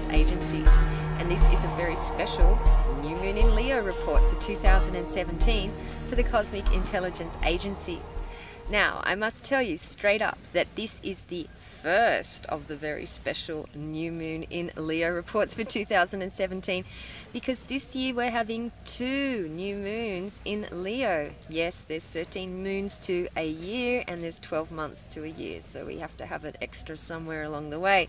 Intelligence Agency, and this is a very special New Moon in Leo report for 2017 for the Cosmic Intelligence Agency. Now, I must tell you straight up that this is the first of the very special New Moon in Leo reports for 2017, because this year we're having 2 new moons in Leo. Yes, there's 13 moons to a year and there's 12 months to a year, so we have to have an extra somewhere along the way.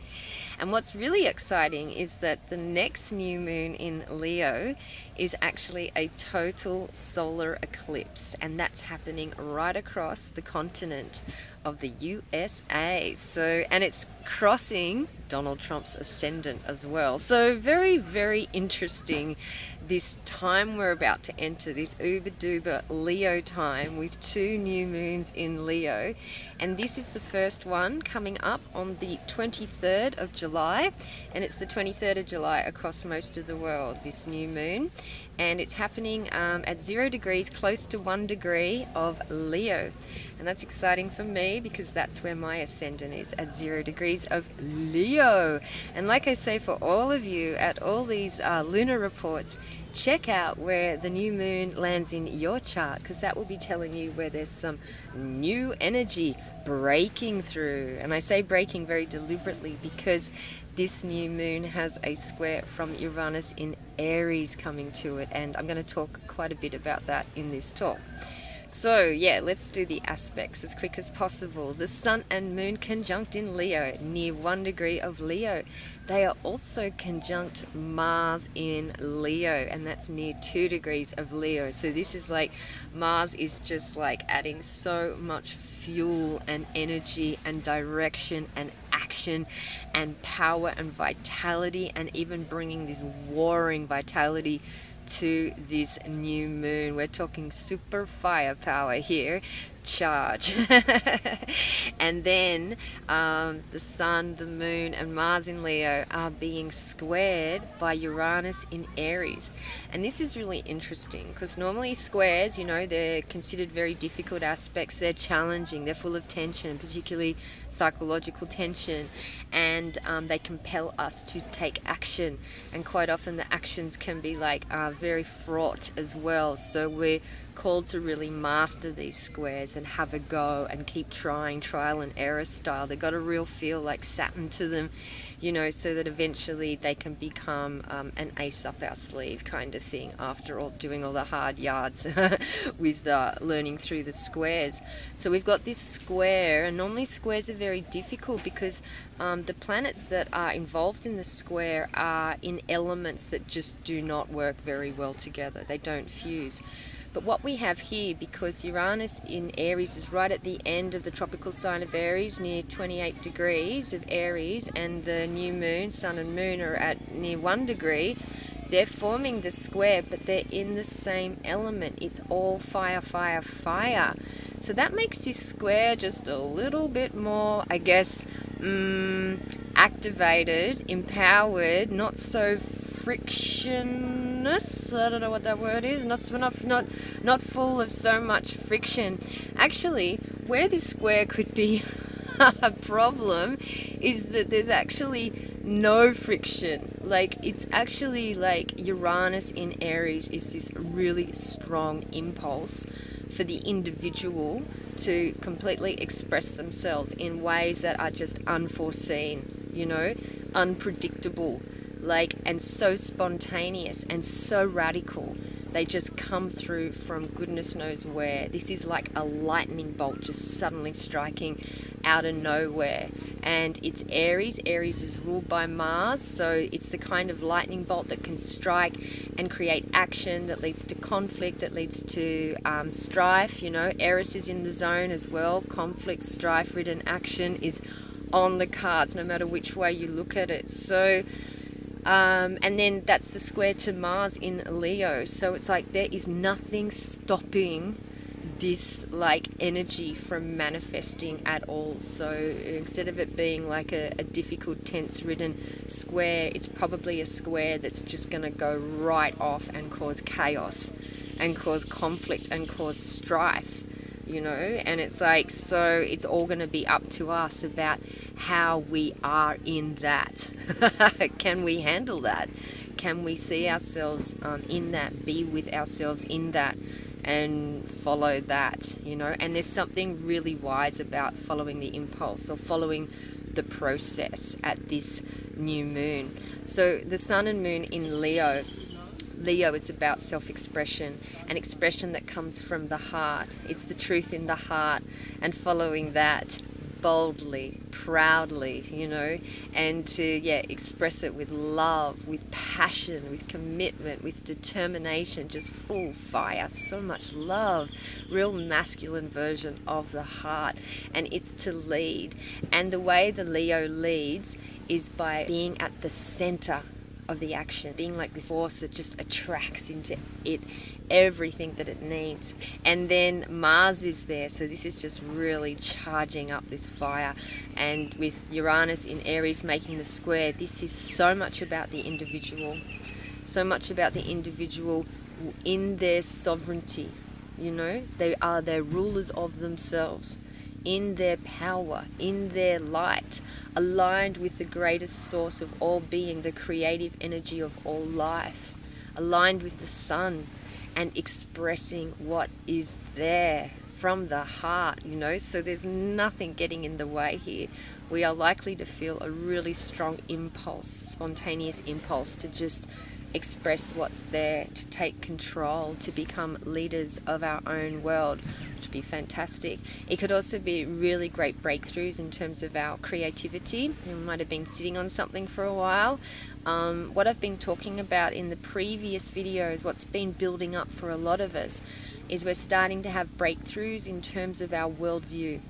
And what's really exciting is that the next new moon in Leo is actually a total solar eclipse, and that's happening right across the continent of the USA. So, and it's crossing Donald Trump's ascendant as well. So very, very interesting, this time we're about to enter, this uber duper Leo time with 2 new moons in Leo. And this is the first one coming up on the 23rd of July, and it's the 23rd of July across most of the world, this new moon. And it's happening at 0 degrees, close to 1 degree of Leo. And that's exciting for me because that's where my ascendant is, at 0 degrees of Leo. And like I say, for all of you at all these lunar reports, check out where the new moon lands in your chart, because that will be telling you where there's some new energy breaking through. And I say breaking very deliberately because this new moon has a square from Uranus in Aries coming to it, and I'm going to talk quite a bit about that in this talk. So yeah, let's do the aspects as quick as possible. The Sun and Moon conjunct in Leo, near 1 degree of Leo. They are also conjunct Mars in Leo, and that's near 2 degrees of Leo. So this is like, Mars is just like adding so much fuel and energy and direction and action and power and vitality, and even bringing this warring vitality to this new moon. We're talking super firepower here, charge. And then the Sun, the Moon and Mars in Leo are being squared by Uranus in Aries. And this is really interesting because normally squares, you know, they're considered very difficult aspects, they're challenging, they're full of tension, particularly psychological tension, and they compel us to take action, and quite often the actions can be like very fraught as well. So we're called to really master these squares and have a go and keep trying, trial and error style. They've got a real feel like Saturn to them, you know, so that eventually they can become an ace up our sleeve kind of thing, after all doing all the hard yards with learning through the squares. So we've got this square, and normally squares are very difficult because the planets that are involved in the square are in elements that just do not work very well together. They don't fuse. But what we have here, because Uranus in Aries is right at the end of the tropical sign of Aries, near 28 degrees of Aries, and the new moon, Sun and Moon, are at near 1 degree, they're forming the square, but they're in the same element. It's all fire, fire, fire. So that makes this square just a little bit more, I guess, activated, empowered, not so frictionless. I don't know what that word is. Not full of so much friction. Actually, where this square could be a problem is that there's actually no friction. Like, it's actually like Uranus in Aries is this really strong impulse for the individual to completely express themselves in ways that are just unforeseen, you know, unpredictable, like, and so spontaneous and so radical. They just come through from goodness knows where. This is like a lightning bolt just suddenly striking out of nowhere. And it's Aries. Aries is ruled by Mars, so it's the kind of lightning bolt that can strike and create action, that leads to conflict, that leads to strife. You know, Eris is in the zone as well. Conflict, strife-ridden action is on the cards, no matter which way you look at it. So and then that's the square to Mars in Leo. So it's like there is nothing stopping this like energy from manifesting at all. So instead of it being like a difficult tense ridden square, it's probably a square that's just going to go right off and cause chaos and cause conflict and cause strife, you know. And it's like, so it's all going to be up to us about how we are in that. Can we handle that? Can we see ourselves in that, be with ourselves in that, and follow that, you know? And there's something really wise about following the impulse, or following the process at this new moon. So the sun and moon in Leo is about self-expression, an expression that comes from the heart. It's the truth in the heart, and following that boldly, proudly, you know, and to express it with love, with passion, with commitment, with determination, just full fire, so much love, real masculine version of the heart. And it's to lead, and the way the Leo leads is by being at the center of the action, being like this force that just attracts into it everything that it needs. And then Mars is there, so this is just really charging up this fire. And with Uranus in Aries making the square, this is so much about the individual, so much about the individual in their sovereignty, you know. They are their rulers of themselves, in their power, in their light, aligned with the greatest source of all being, the creative energy of all life, aligned with the sun, and expressing what is there from the heart, you know. So there's nothing getting in the way here. We are likely to feel a really strong impulse, spontaneous impulse, to just express what's there, to take control, to become leaders of our own world, which would be fantastic. It could also be really great breakthroughs in terms of our creativity. We might have been sitting on something for a while. What I've been talking about in the previous videos, what's been building up for a lot of us, is we're starting to have breakthroughs in terms of our worldview.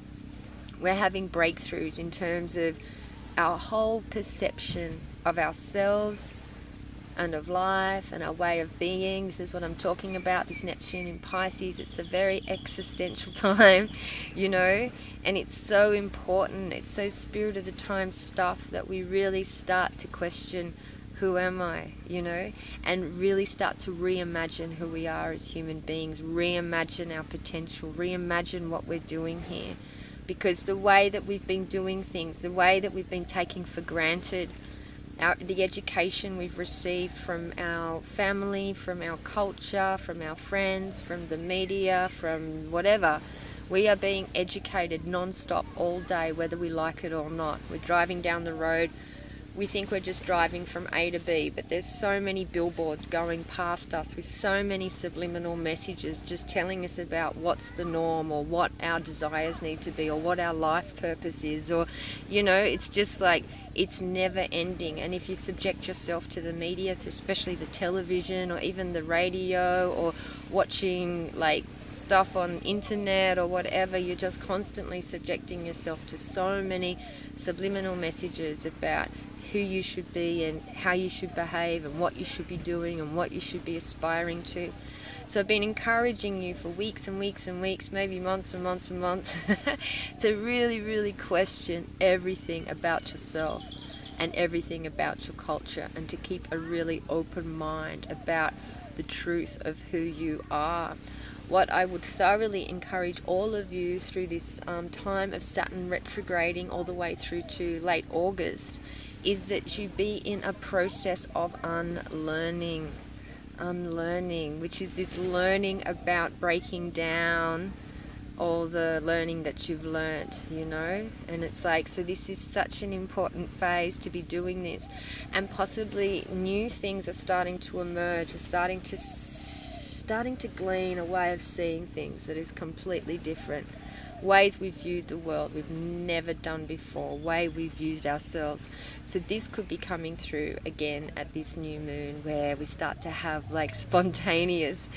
We're having breakthroughs in terms of our whole perception of ourselves and of life and our way of being. This is what I'm talking about, this Neptune in Pisces. It's a very existential time, you know, and it's so important. It's so spirit of the time stuff that we really start to question, who am I, you know, and really start to reimagine who we are as human beings, reimagine our potential, reimagine what we're doing here. Because the way that we've been doing things, the way that we've been taking for granted the education we've received from our family, from our culture, from our friends, from the media, from whatever. We are being educated non-stop all day, whether we like it or not. We're driving down the road. We think we're just driving from A to B, but there's so many billboards going past us with so many subliminal messages just telling us about what's the norm, or what our desires need to be, or what our life purpose is, or, you know, it's just like, it's never ending. And if you subject yourself to the media, especially the television or even the radio, or watching like stuff on internet or whatever, you're just constantly subjecting yourself to so many subliminal messages about who you should be and how you should behave and what you should be doing and what you should be aspiring to. So I've been encouraging you for weeks and weeks and weeks, maybe months and months and months, to really, really question everything about yourself and everything about your culture, and to keep a really open mind about the truth of who you are. What I would thoroughly encourage all of you through this time of Saturn retrograding all the way through to late August is that you be in a process of unlearning, which is this learning about breaking down all the learning that you've learnt, you know. And it's like, so this is such an important phase to be doing this, and possibly new things are starting to emerge. We're starting to glean a way of seeing things that is completely different, ways we've viewed the world we've never done before, way we've used ourselves. So this could be coming through again at this new moon, where we start to have like spontaneous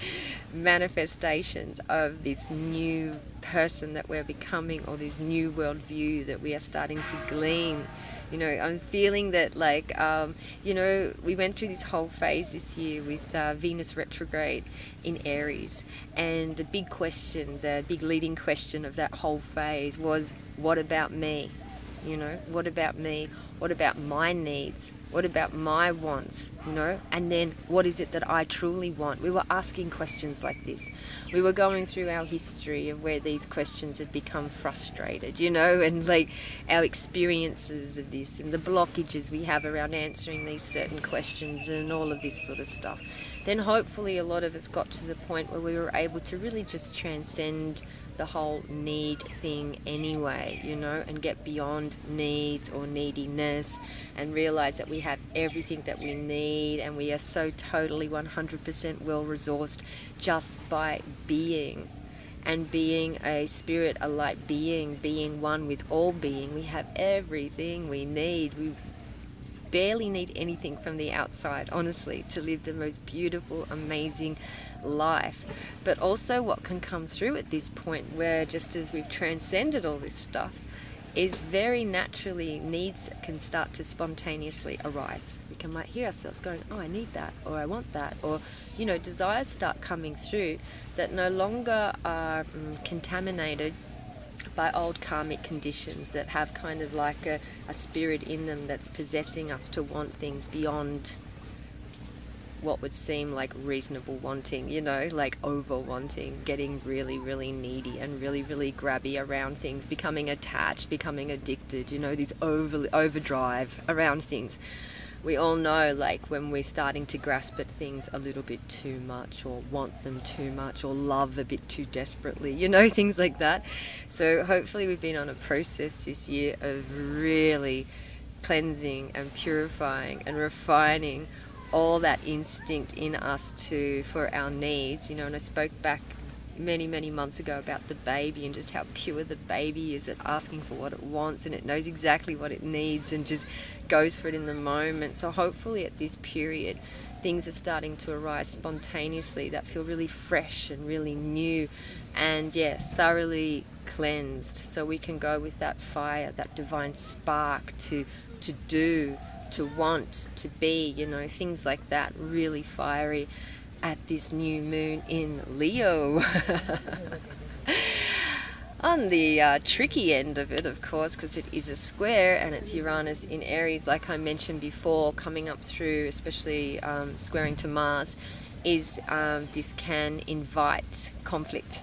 manifestations of this new person that we're becoming, or this new worldview that we are starting to glean. You know, I'm feeling that, like, you know, we went through this whole phase this year with Venus retrograde in Aries, and the big question, the big leading question of that whole phase was, what about me? you know? What about me? What about my needs? What about my wants, you know? And then what is it that I truly want? We were asking questions like this. We were going through our history of where these questions had become frustrated, you know, and like our experiences of this and the blockages we have around answering these certain questions and all of this sort of stuff. Then hopefully a lot of us got to the point where we were able to really just transcend the whole need thing anyway, you know, and get beyond needs or neediness and realize that we have everything that we need and we are so totally 100% well resourced just by being. And being a spirit, a light being, being one with all being, we have everything we need. We barely need anything from the outside, honestly, to live the most beautiful, amazing life. But also what can come through at this point, where just as we've transcended all this stuff, is very naturally needs can start to spontaneously arise. We might hear ourselves going, oh, I need that, or I want that, or, you know, desires start coming through that no longer are contaminated by old karmic conditions that have kind of like a spirit in them that's possessing us to want things beyond what would seem like reasonable wanting, you know, like over wanting, getting really, really needy and really, really grabby around things, becoming attached, becoming addicted, you know, this overdrive around things. We all know, like, when we're starting to grasp at things a little bit too much, or want them too much, or love a bit too desperately, you know, things like that. So hopefully we've been on a process this year of really cleansing and purifying and refining all that instinct in us for our needs, you know. And I spoke back many months ago about the baby and just how pure the baby is at asking for what it wants, and it knows exactly what it needs and just goes for it in the moment. So hopefully at this period things are starting to arise spontaneously that feel really fresh and really new and, yeah, thoroughly cleansed, so we can go with that fire, that divine spark to do, to want, to be, you know, things like that, really fiery at this new moon in Leo. On the tricky end of it, of course, because it is a square and it's Uranus in Aries, like I mentioned before, coming up through, especially squaring to Mars, is this can invite conflict,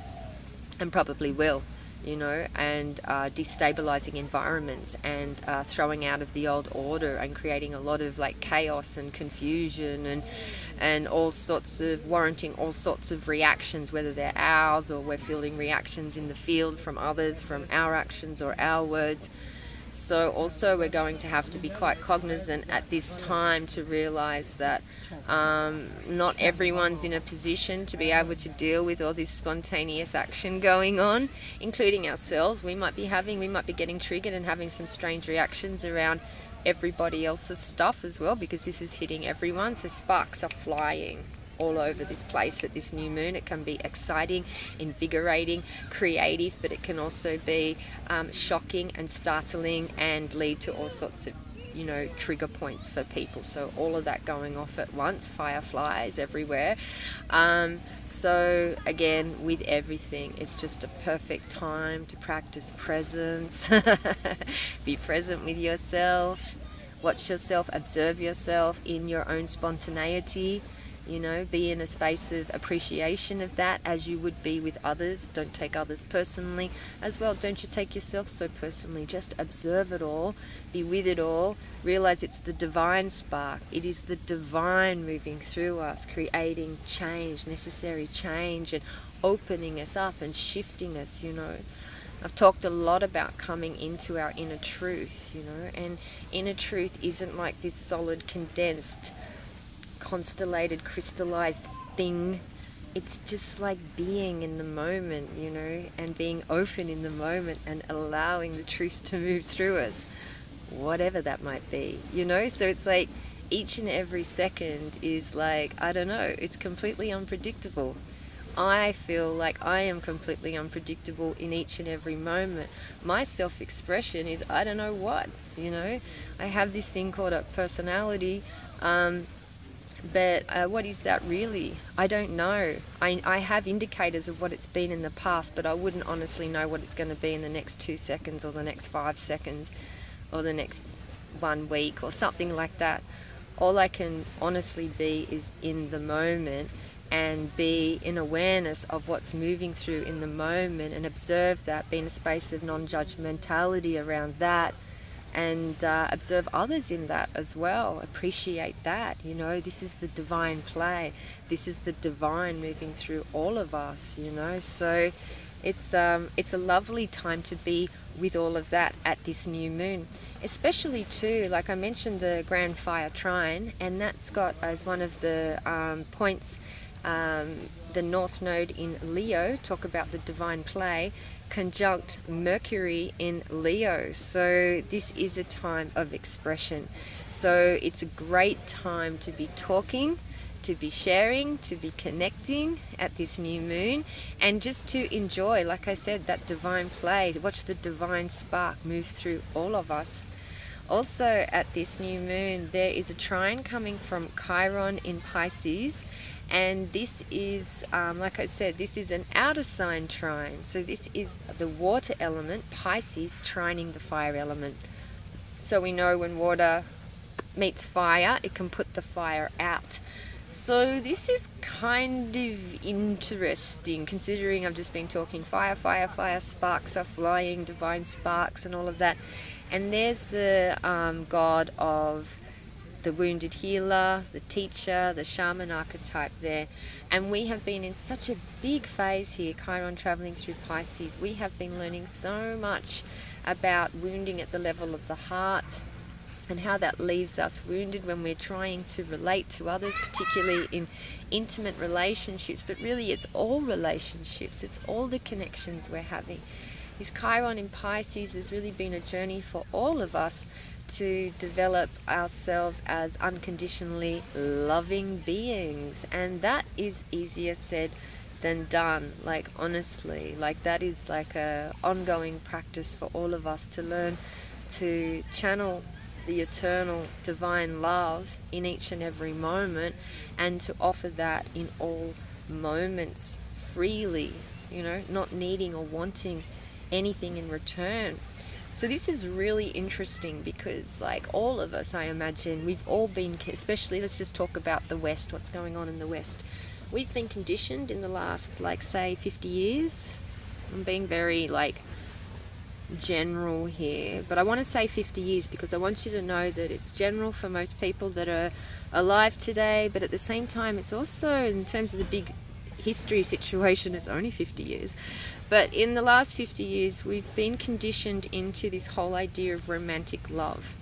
and probably will, you know, and destabilizing environments and throwing out of the old order and creating a lot of like chaos and confusion and all sorts of warranting all sorts of reactions, whether they're ours or we're feeling reactions in the field from others, from our actions or our words. So also we're going to have to be quite cognizant at this time to realize that not everyone's in a position to be able to deal with all this spontaneous action going on, including ourselves. We might be getting triggered and having some strange reactions around everybody else's stuff as well, because this is hitting everyone. So sparks are flying all over this place at this new moon. It can be exciting, invigorating, creative, but it can also be shocking and startling and lead to all sorts of, you know, trigger points for people. So all of that going off at once, fireflies everywhere. So again, with everything, it's just a perfect time to practice presence. Be present with yourself, watch yourself, observe yourself in your own spontaneity. You know, be in a space of appreciation of that as you would be with others. Don't take others personally as well. Don't you take yourself so personally. Just observe it all, be with it all, realize it's the divine spark. It is the divine moving through us, creating change, necessary change, and opening us up and shifting us, you know. I've talked a lot about coming into our inner truth, you know, and inner truth isn't like this solid, condensed, constellated, crystallized thing. It's just like being in the moment, you know, and being open in the moment and allowing the truth to move through us, whatever that might be, you know. So it's like each and every second is like, I don't know, it's completely unpredictable. I feel like I am completely unpredictable in each and every moment. My self-expression is I don't know what, you know. I have this thing called a personality, but what is that really? I don't know. I have indicators of what it's been in the past, but I wouldn't honestly know what it's going to be in the next 2 seconds or the next 5 seconds. or the next 1 week or something like that. All I can honestly be is in the moment and be in awareness of what's moving through in the moment, and observe that, be in a space of non-judgmentality around that, and observe others in that as well. Appreciate that, you know, this is the divine play, this is the divine moving through all of us, you know. So it's a lovely time to be with all of that at this new moon, especially too, like I mentioned, the grand fire trine, and that's got as one of the points, the North Node in Leo, talk about the divine play, conjunct Mercury in Leo. So this is a time of expression. So it's a great time to be talking, to be sharing, to be connecting at this new moon, and just to enjoy, like I said, that divine play, watch the divine spark move through all of us. Also at this new moon, there is a trine coming from Chiron in Pisces, and this is, like I said, this is an outer sign trine. So this is the water element, Pisces, trining the fire element. So we know when water meets fire, it can put the fire out. So this is kind of interesting, considering I've just been talking fire, fire, fire, sparks are flying, divine sparks and all of that. And there's the god of the wounded healer, the teacher, the shaman archetype there. And we have been in such a big phase here, Chiron traveling through Pisces. We have been learning so much about wounding at the level of the heart, and how that leaves us wounded when we're trying to relate to others, particularly in intimate relationships. But really it's all relationships, it's all the connections we're having. This Chiron in Pisces has really been a journey for all of us to develop ourselves as unconditionally loving beings, and that is easier said than done. Like honestly, like that is like a ongoing practice for all of us to learn to channel the eternal divine love in each and every moment, and to offer that in all moments freely, you know, not needing or wanting anything in return. So this is really interesting because, like, all of us, I imagine, we've all been, especially let's just talk about the West, what's going on in the West. We've been conditioned in the last, like, say 50 years. I'm being very like general here, but I want to say 50 years because I want you to know that it's general for most people that are alive today, but at the same time it's also, in terms of the big history situation, it's only 50 years. But in the last 50 years we've been conditioned into this whole idea of romantic love,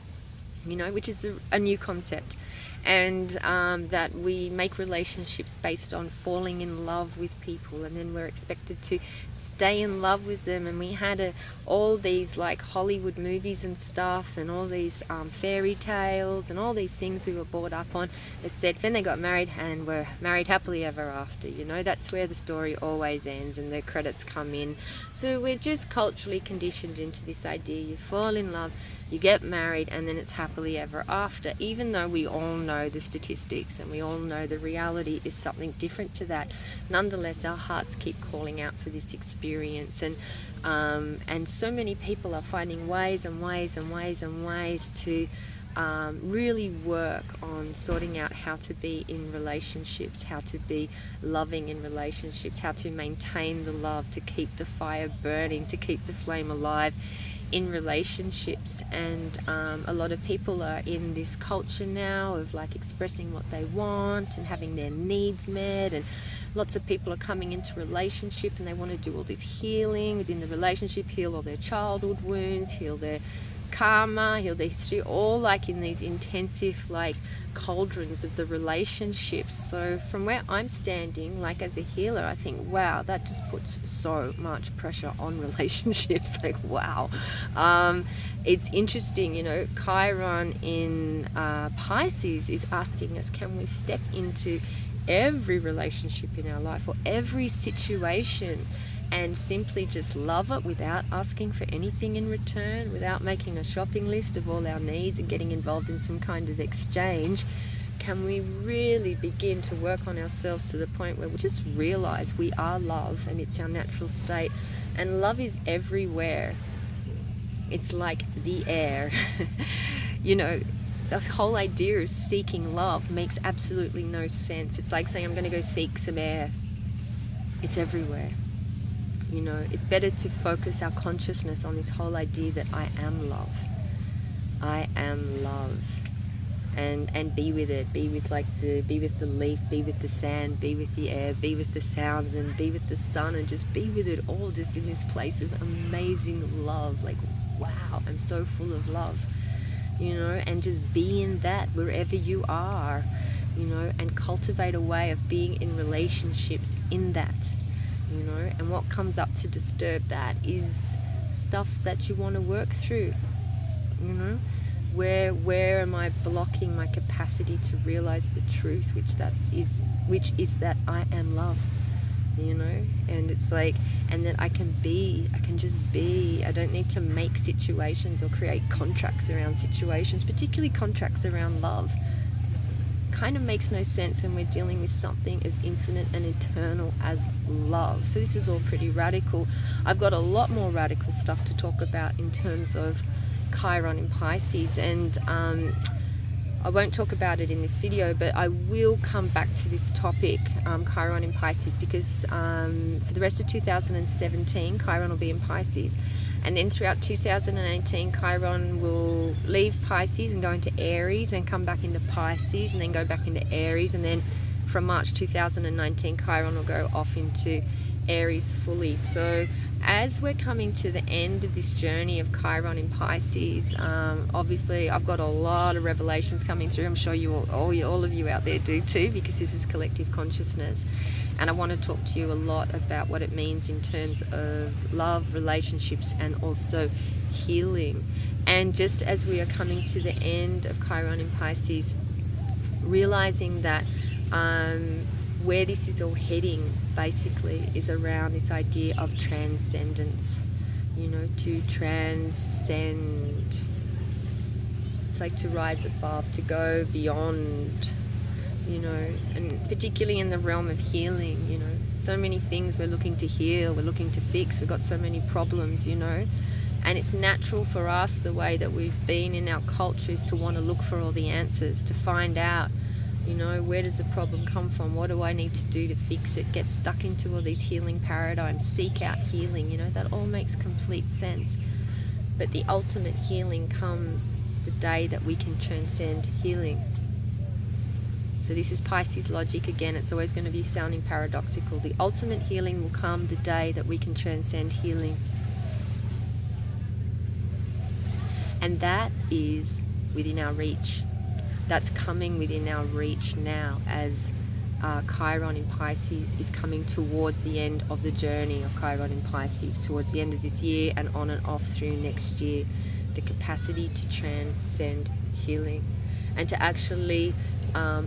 you know, which is a new concept, and that we make relationships based on falling in love with people, and then we're expected to stay in love with them. And we had all these like Hollywood movies and stuff, and all these fairy tales and all these things we were brought up on that said then they got married and were married happily ever after, you know. That's where the story always ends and the credits come in. So we're just culturally conditioned into this idea: you fall in love, you get married, and then it's happily ever after, even though we all know the statistics and we all know the reality is something different to that. Nonetheless, our hearts keep calling out for this experience, and so many people are finding ways and ways and ways and ways to really work on sorting out how to be in relationships, how to be loving in relationships, how to maintain the love, to keep the fire burning, to keep the flame alive in relationships. And a lot of people are in this culture now of like expressing what they want and having their needs met, and lots of people are coming into relationship and they want to do all this healing within the relationship, heal all their childhood wounds, heal their karma, heal their history, all like in these intensive like cauldrons of the relationships. So from where I'm standing, like as a healer, I think, wow, that just puts so much pressure on relationships. Like, wow. It's interesting, you know, Chiron in Pisces is asking us, can we step into every relationship in our life or every situation and simply just love it without asking for anything in return, without making a shopping list of all our needs and getting involved in some kind of exchange? Can we really begin to work on ourselves to the point where we just realize we are love and it's our natural state, and love is everywhere. It's like the air. You know, the whole idea of seeking love makes absolutely no sense. It's like saying I'm going to go seek some air. It's everywhere. You know, it's better to focus our consciousness on this whole idea that I am love. I am love. And be with it. Be with the leaf, be with the sand, be with the air, be with the sounds, and be with the sun, and just be with it all, just in this place of amazing love. Like, wow, I'm so full of love. You know, and just be in that wherever you are, you know, and cultivate a way of being in relationships in that, you know. And what comes up to disturb that is stuff that you want to work through, you know. Where am I blocking my capacity to realize the truth, which is that I am love, you know. And it's like, and that I can just be. I don't need to make situations or create contracts around situations, particularly contracts around love. Kind of makes no sense when we're dealing with something as infinite and eternal as love. So this is all pretty radical. I've got a lot more radical stuff to talk about in terms of Chiron in Pisces, and I won't talk about it in this video, but I will come back to this topic, Chiron in Pisces, because for the rest of 2017 Chiron will be in Pisces, and then throughout 2018 Chiron will leave Pisces and go into Aries and come back into Pisces and then go back into Aries, and then from March 2019 Chiron will go off into Aries fully. So as we're coming to the end of this journey of Chiron in Pisces, obviously I've got a lot of revelations coming through. I'm sure you all of you out there do too, because this is collective consciousness, and I want to talk to you a lot about what it means in terms of love, relationships, and also healing. And just as we are coming to the end of Chiron in Pisces, realizing that where this is all heading basically is around this idea of transcendence, you know, to transcend. It's like to rise above, to go beyond, you know, and particularly in the realm of healing, you know. So many things we're looking to heal, we're looking to fix, we've got so many problems, you know. And it's natural for us, the way that we've been in our cultures, to want to look for all the answers, to find out, you know, where does the problem come from? What do I need to do to fix it? Get stuck into all these healing paradigms, seek out healing, you know, that all makes complete sense. But the ultimate healing comes the day that we can transcend healing. So this is Pisces logic again. It's always going to be sounding paradoxical. The ultimate healing will come the day that we can transcend healing. And that is within our reach. That's coming within our reach now, as Chiron in Pisces is coming towards the end of the journey of Chiron in Pisces, towards the end of this year and on and off through next year. The capacity to transcend healing and to actually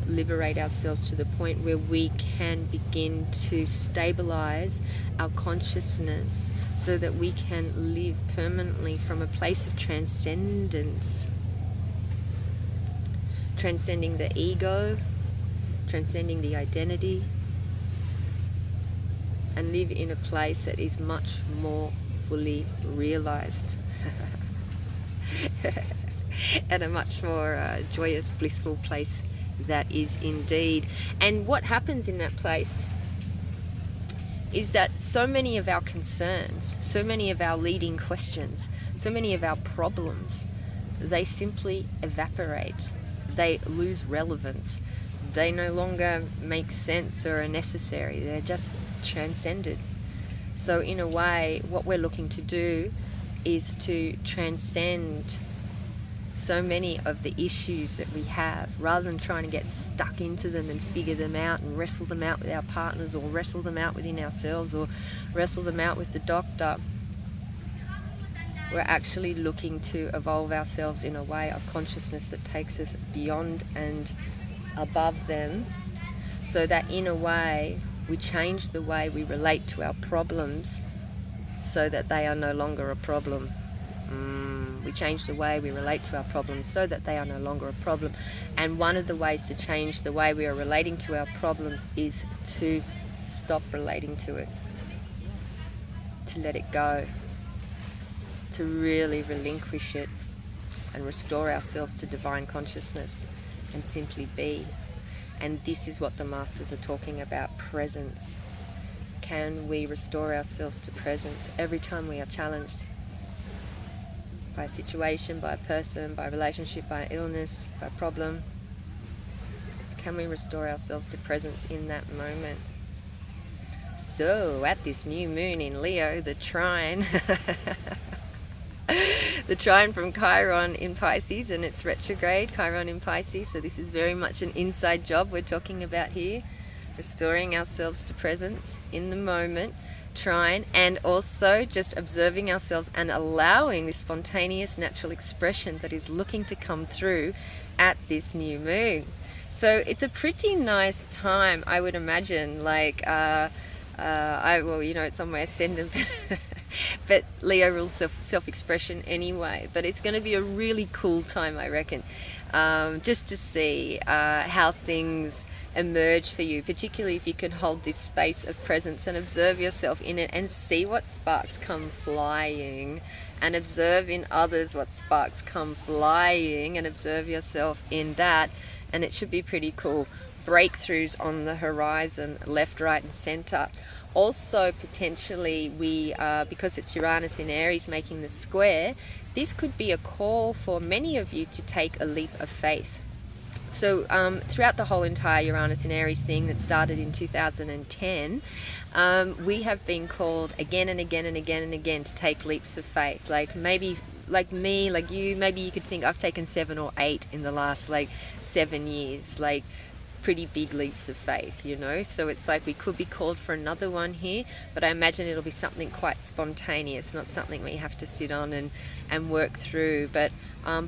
liberate ourselves to the point where we can begin to stabilize our consciousness so that we can live permanently from a place of transcendence. Transcending the ego, transcending the identity, and live in a place that is much more fully realized and a much more joyous, blissful place that is indeed. And what happens in that place is that so many of our concerns, so many of our leading questions, so many of our problems, they simply evaporate. They lose relevance. They no longer make sense or are necessary. They're just transcended. So in a way, what we're looking to do is to transcend so many of the issues that we have, rather than trying to get stuck into them and figure them out and wrestle them out with our partners, or wrestle them out within ourselves, or wrestle them out with the doctor. We're actually looking to evolve ourselves in a way of consciousness that takes us beyond and above them, so that in a way we change the way we relate to our problems so that they are no longer a problem. We change the way we relate to our problems so that they are no longer a problem. And one of the ways to change the way we are relating to our problems is to stop relating to it, to let it go. to really relinquish it and restore ourselves to divine consciousness and simply be. And this is what the masters are talking about, presence. Can we restore ourselves to presence every time we are challenged by a situation, by a person, by a relationship, by an illness, by a problem? Can we restore ourselves to presence in that moment? So at this new moon in Leo, the trine the trine from Chiron in Pisces, and it's retrograde, Chiron in Pisces, so this is very much an inside job we're talking about here, restoring ourselves to presence in the moment, trine, and also just observing ourselves and allowing this spontaneous natural expression that is looking to come through at this new moon. So it's a pretty nice time, I would imagine, like well, you know, it's on my ascendant, but Leo rules self-expression anyway. But it's going to be a really cool time, I reckon, just to see how things emerge for you, particularly if you can hold this space of presence and observe yourself in it and see what sparks come flying, and observe in others what sparks come flying, and observe yourself in that. And it should be pretty cool. Breakthroughs on the horizon, left, right and center. Also potentially because it's Uranus in Aries making the square, this could be a call for many of you to take a leap of faith. So throughout the whole entire Uranus in Aries thing that started in 2010, we have been called again and again and again and again to take leaps of faith. Like maybe like me, like you, maybe you could think I've taken 7 or 8 in the last like 7 years, like pretty big leaps of faith, you know. So it's like we could be called for another one here, but I imagine it'll be something quite spontaneous, not something we have to sit on and work through. But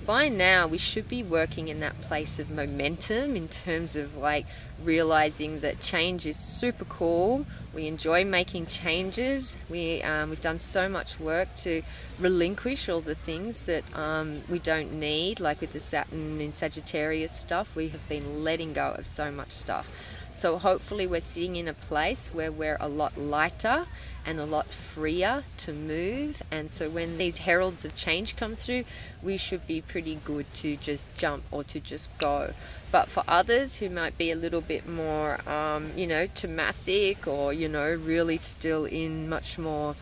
by now we should be working in that place of momentum, in terms of like realizing that change is super cool. We enjoy making changes. We've done so much work to relinquish all the things that we don't need, like with the Saturn in Sagittarius stuff. We have been letting go of so much stuff. So hopefully we're sitting in a place where we're a lot lighter and a lot freer to move. And so when these heralds of change come through, we should be pretty good to just jump or to just go. But for others who might be a little bit more, you know, tamasic, or, you know, really still in much more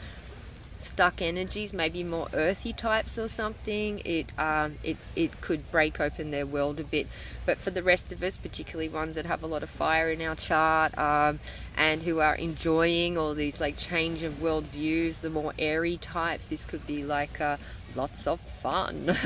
stuck energies, maybe more earthy types or something, it could break open their world a bit. But for the rest of us, particularly ones that have a lot of fire in our chart, and who are enjoying all these like change of worldviews, the more airy types, this could be like lots of fun.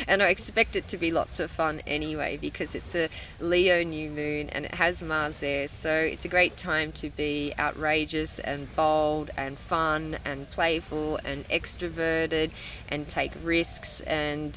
And I expect it to be lots of fun anyway, because it's a Leo new moon and it has Mars there. So it's a great time to be outrageous and bold and fun and playful and extroverted and take risks and,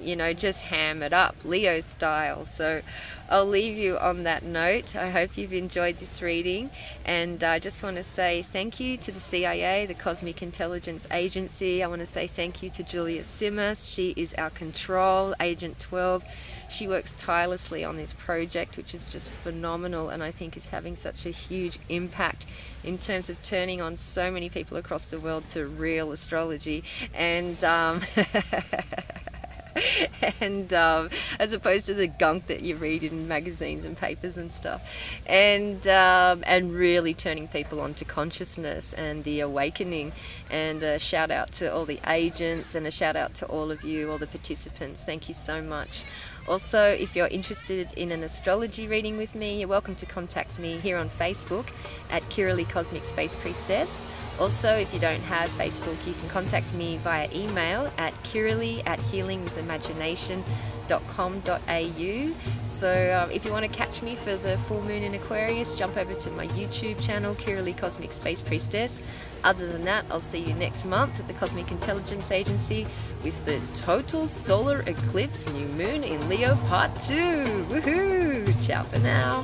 you know, just ham it up Leo style. So I'll leave you on that note. I hope you've enjoyed this reading, and I just want to say thank you to the CIA, the Cosmic Intelligence Agency. I want to say thank you to Julia Simas. She is our control agent 12. She works tirelessly on this project, which is just phenomenal, and I think is having such a huge impact in terms of turning on so many people across the world to real astrology. And and as opposed to the gunk that you read in magazines and papers and stuff, and really turning people on to consciousness and the awakening. And a shout out to all the agents, and a shout out to all of you, all the participants. Thank you so much. Also, if you're interested in an astrology reading with me, you're welcome to contact me here on Facebook at Kiralee Cosmic Space Priestess. Also, if you don't have Facebook, you can contact me via email at kiralee@healingwithimagination.com.au. So if you want to catch me for the full moon in Aquarius, jump over to my YouTube channel, Kiralee Cosmic Space Priestess. Other than that, I'll see you next month at the Cosmic Intelligence Agency with the total solar eclipse new moon in Leo part 2. Woohoo! Ciao for now.